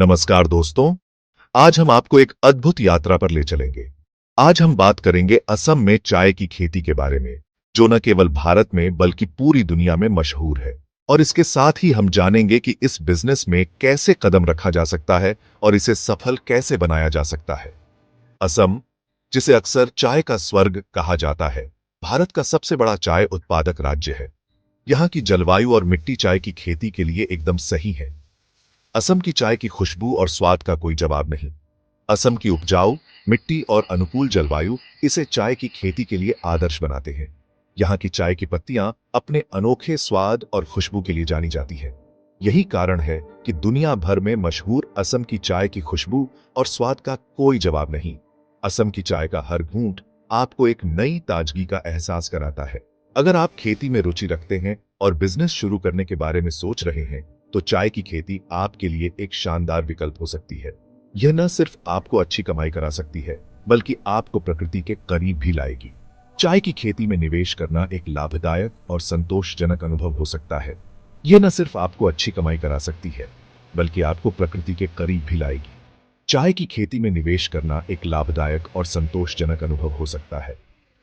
नमस्कार दोस्तों, आज हम आपको एक अद्भुत यात्रा पर ले चलेंगे। आज हम बात करेंगे असम में चाय की खेती के बारे में, जो न केवल भारत में बल्कि पूरी दुनिया में मशहूर है। और इसके साथ ही हम जानेंगे कि इस बिजनेस में कैसे कदम रखा जा सकता है और इसे सफल कैसे बनाया जा सकता है। असम, जिसे अक्सर चाय का स्वर्ग कहा जाता है, भारत का सबसे बड़ा चाय उत्पादक राज्य है। यहाँ की जलवायु और मिट्टी चाय की खेती के लिए एकदम सही है। असम की चाय की खुशबू और स्वाद का कोई जवाब नहीं। असम की उपजाऊ मिट्टी और अनुकूल जलवायु इसे चाय की खेती के लिए आदर्श बनाते हैं। यहाँ की चाय की पत्तियां अपने अनोखे स्वाद और खुशबू के लिए जानी जाती है। यही कारण है कि दुनिया भर में मशहूर असम की चाय की खुशबू और स्वाद का कोई जवाब नहीं। असम की चाय का हर घूंट आपको एक नई ताजगी का एहसास कराता है। अगर आप खेती में रुचि रखते हैं और बिजनेस शुरू करने के बारे में सोच रहे हैं, तो चाय की खेती आपके लिए एक शानदार विकल्प हो सकती है। यह न सिर्फ आपको अच्छी कमाई करा सकती है, बल्कि आपको प्रकृति के करीब भी लाएगी। चाय की खेती में निवेश करना एक लाभदायक और संतोषजनक अनुभव हो सकता है। यह न सिर्फ आपको अच्छी कमाई करा सकती है, बल्कि आपको प्रकृति के करीब भी लाएगी। चाय की खेती में निवेश करना एक लाभदायक और संतोषजनक अनुभव हो सकता है।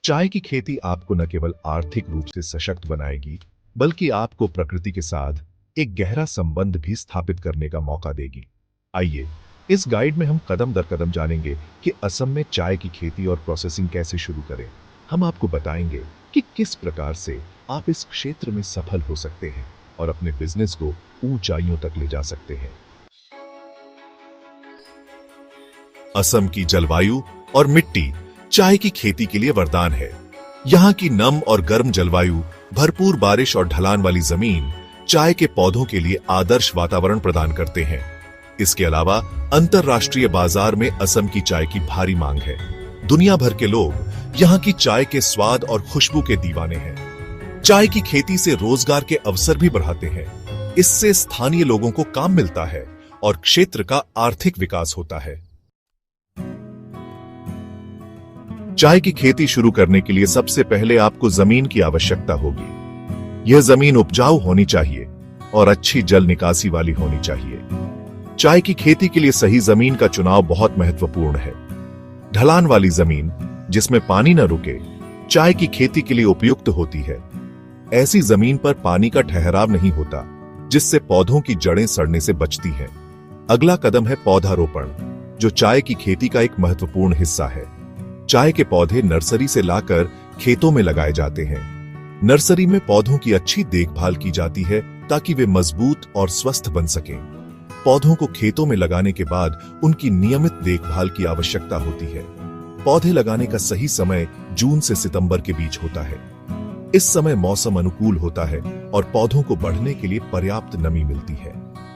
चाय की खेती आपको न केवल आर्थिक रूप से सशक्त बनाएगी, बल्कि आपको प्रकृति के साथ एक गहरा संबंध भी स्थापित करने का मौका देगी। आइए, इस गाइड में हम कदम दर कदम जानेंगे कि असम में चाय की खेती और प्रोसेसिंग कैसे शुरू करें। हम आपको बताएंगे कि किस प्रकार से आप इस क्षेत्र में सफल हो सकते हैं और अपने बिजनेस को ऊंचाइयों तक ले जा सकते हैं। असम की जलवायु और मिट्टी चाय की खेती के लिए वरदान है। यहाँ की नम और गर्म जलवायु, भरपूर बारिश और ढलान वाली जमीन चाय के पौधों के लिए आदर्श वातावरण प्रदान करते हैं। इसके अलावा अंतरराष्ट्रीय बाजार में असम की चाय की भारी मांग है। दुनिया भर के लोग यहाँ की चाय के स्वाद और खुशबू के दीवाने हैं। चाय की खेती से रोजगार के अवसर भी बढ़ाते हैं। इससे स्थानीय लोगों को काम मिलता है और क्षेत्र का आर्थिक विकास होता है। चाय की खेती शुरू करने के लिए सबसे पहले आपको जमीन की आवश्यकता होगी। यह जमीन उपजाऊ होनी चाहिए और अच्छी जल निकासी वाली होनी चाहिए। चाय की खेती के लिए सही जमीन का चुनाव बहुत महत्वपूर्ण है। ढलान वाली जमीन, जिसमें पानी न रुके, चाय की खेती के लिए उपयुक्त होती है। ऐसी जमीन पर पानी का ठहराव नहीं होता, जिससे पौधों की जड़ें सड़ने से बचती हैं। अगला कदम है पौधारोपण, जो चाय की खेती का एक महत्वपूर्ण हिस्सा है। चाय के पौधे नर्सरी से लाकर खेतों में लगाए जाते हैं। नर्सरी में पौधों की अच्छी देखभाल की जाती है ताकि वे मजबूत और स्वस्थ बन सकें। पौधों को खेतों में लगाने के बाद उनकी नियमित देखभाल की आवश्यकता होती है। पौधे लगाने का सही समय जून से सितंबर के बीच होता है। इस समय मौसम अनुकूल होता है और पौधों को बढ़ने के लिए पर्याप्त नमी मिलती है।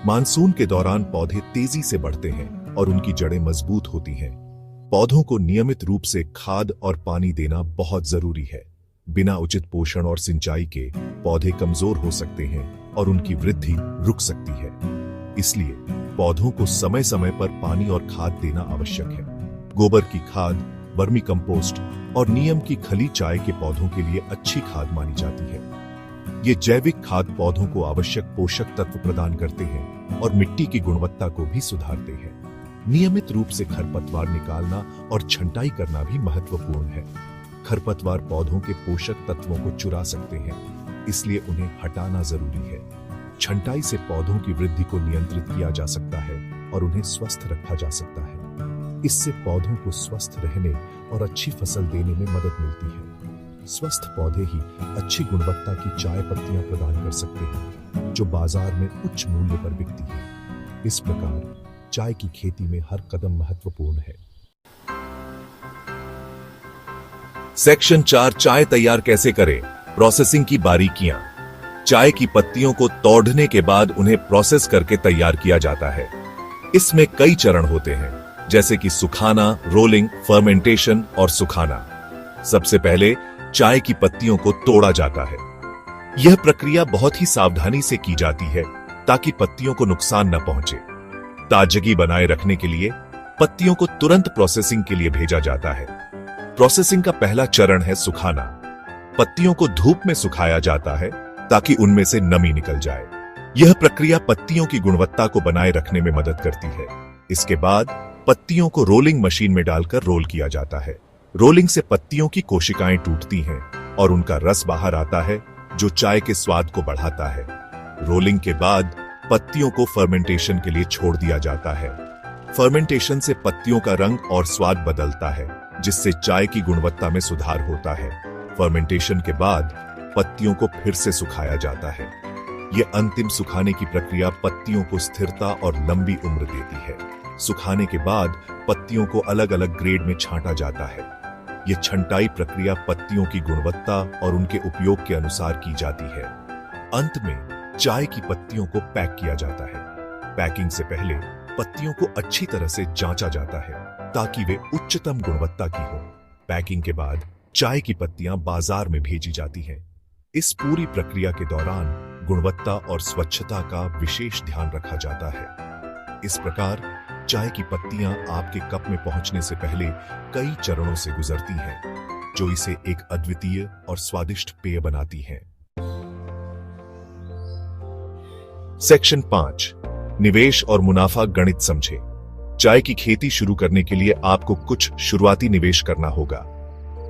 मानसून के दौरान पौधे तेजी से बढ़ते हैं और उनकी जड़ें मजबूत होती हैं। पौधों को नियमित रूप से खाद और पानी देना बहुत जरूरी है। बिना उचित पोषण और सिंचाई के पौधे कमजोर हो सकते हैं और उनकी वृद्धि रुक सकती है। इसलिए पौधों को समय समय पर पानी और खाद देना आवश्यक है। गोबर की खाद, वर्मी कंपोस्ट और नीम की खली चाय के पौधों के लिए अच्छी खाद मानी जाती है। ये जैविक खाद पौधों को आवश्यक पोषक तत्व प्रदान करते हैं और मिट्टी की गुणवत्ता को भी सुधारते हैं। नियमित रूप से खरपतवार निकालना और छंटाई करना भी महत्वपूर्ण है। खरपतवार पौधों के पोषक तत्वों को चुरा सकते हैं, इसलिए उन्हें हटाना जरूरी है। छंटाई से पौधों की वृद्धि को नियंत्रित किया जा सकता है और उन्हें स्वस्थ रखा जा सकता है। इससे पौधों को स्वस्थ रहने और अच्छी फसल देने में मदद मिलती है। स्वस्थ पौधे ही अच्छी गुणवत्ता की चाय पत्तियां प्रदान कर सकते हैं, जो बाजार में उच्च मूल्य पर बिकती है। इस प्रकार चाय की खेती में हर कदम महत्वपूर्ण है। सेक्शन 4, चाय तैयार कैसे करें, प्रोसेसिंग की बारीकियां। चाय की पत्तियों को तोड़ने के बाद उन्हें प्रोसेस करके तैयार किया जाता है। इसमें कई चरण होते हैं, जैसे कि सुखाना, रोलिंग, फर्मेंटेशन और सुखाना। सबसे पहले चाय की पत्तियों को तोड़ा जाता है। यह प्रक्रिया बहुत ही सावधानी से की जाती है ताकि पत्तियों को नुकसान न पहुंचे। ताजगी बनाए रखने के लिए पत्तियों को तुरंत प्रोसेसिंग के लिए भेजा जाता है। प्रोसेसिंग का पहला चरण है सुखाना। पत्तियों को धूप में सुखाया जाता है ताकि उनमें से नमी निकल जाए। यह प्रक्रिया पत्तियों की गुणवत्ता को बनाए रखने में मदद करती है। इसके बाद पत्तियों को रोलिंग मशीन में डालकर रोल किया जाता है। रोलिंग से पत्तियों की कोशिकाएं टूटती हैं और उनका रस बाहर आता है, जो चाय के स्वाद को बढ़ाता है। रोलिंग के बाद पत्तियों को फर्मेंटेशन के लिए छोड़ दिया जाता है। फर्मेंटेशन से पत्तियों का रंग और स्वाद बदलता है, जिससे चाय की गुणवत्ता में सुधार होता है। फर्मेंटेशन के बाद पत्तियों को फिर से सुखाया जाता है। यह अंतिम सुखाने की प्रक्रिया पत्तियों को स्थिरता और लंबी उम्र देती है। सुखाने के बाद पत्तियों को अलग अलग ग्रेड में छांटा जाता है। यह छंटाई प्रक्रिया पत्तियों की गुणवत्ता और उनके उपयोग के अनुसार की जाती है। अंत में चाय की पत्तियों को पैक किया जाता है। पैकिंग से पहले पत्तियों को अच्छी तरह से जांचा जाता है ताकि वे उच्चतम गुणवत्ता की हों। पैकिंग के बाद चाय की पत्तियां बाजार में भेजी जाती हैं। इस पूरी प्रक्रिया के दौरान गुणवत्ता और स्वच्छता का विशेष ध्यान रखा जाता है। इस प्रकार चाय की पत्तियां आपके कप में पहुंचने से पहले कई चरणों से गुजरती हैं, जो इसे एक अद्वितीय और स्वादिष्ट पेय बनाती हैं। सेक्शन 5, निवेश और मुनाफा गणित समझे। चाय की खेती शुरू करने के लिए आपको कुछ शुरुआती निवेश करना होगा।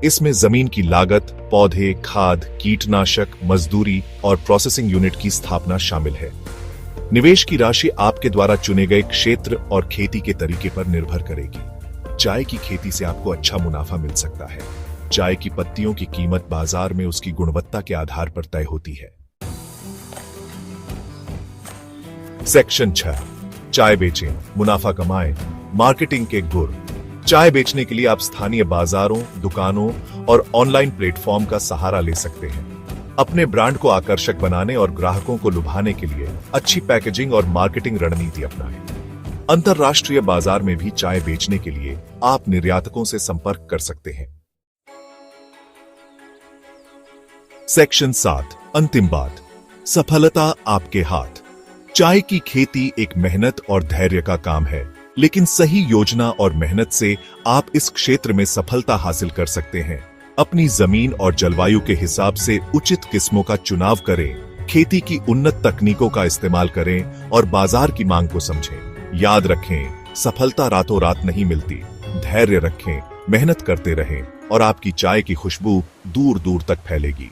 इसमें जमीन की लागत, पौधे, खाद, कीटनाशक, मजदूरी और प्रोसेसिंग यूनिट की स्थापना शामिल है। निवेश की राशि आपके द्वारा चुने गए क्षेत्र और खेती के तरीके पर निर्भर करेगी। चाय की खेती से आपको अच्छा मुनाफा मिल सकता है। चाय की पत्तियों की कीमत बाजार में उसकी गुणवत्ता के आधार पर तय होती है। सेक्शन 6, चाय बेचें, मुनाफा कमाएं, मार्केटिंग के गुर। चाय बेचने के लिए आप स्थानीय बाजारों, दुकानों और ऑनलाइन प्लेटफॉर्म का सहारा ले सकते हैं। अपने ब्रांड को आकर्षक बनाने और ग्राहकों को लुभाने के लिए अच्छी पैकेजिंग और मार्केटिंग रणनीति अपनाएं। अंतरराष्ट्रीय बाजार में भी चाय बेचने के लिए आप निर्यातकों से संपर्क कर सकते हैं। सेक्शन 7, अंतिम बात, सफलता आपके हाथ। चाय की खेती एक मेहनत और धैर्य का काम है, लेकिन सही योजना और मेहनत से आप इस क्षेत्र में सफलता हासिल कर सकते हैं। अपनी जमीन और जलवायु के हिसाब से उचित किस्मों का चुनाव करें, खेती की उन्नत तकनीकों का इस्तेमाल करें और बाजार की मांग को समझें। याद रखें, सफलता रातों रात नहीं मिलती। धैर्य रखें, मेहनत करते रहें और आपकी चाय की खुशबू दूर दूर तक फैलेगी।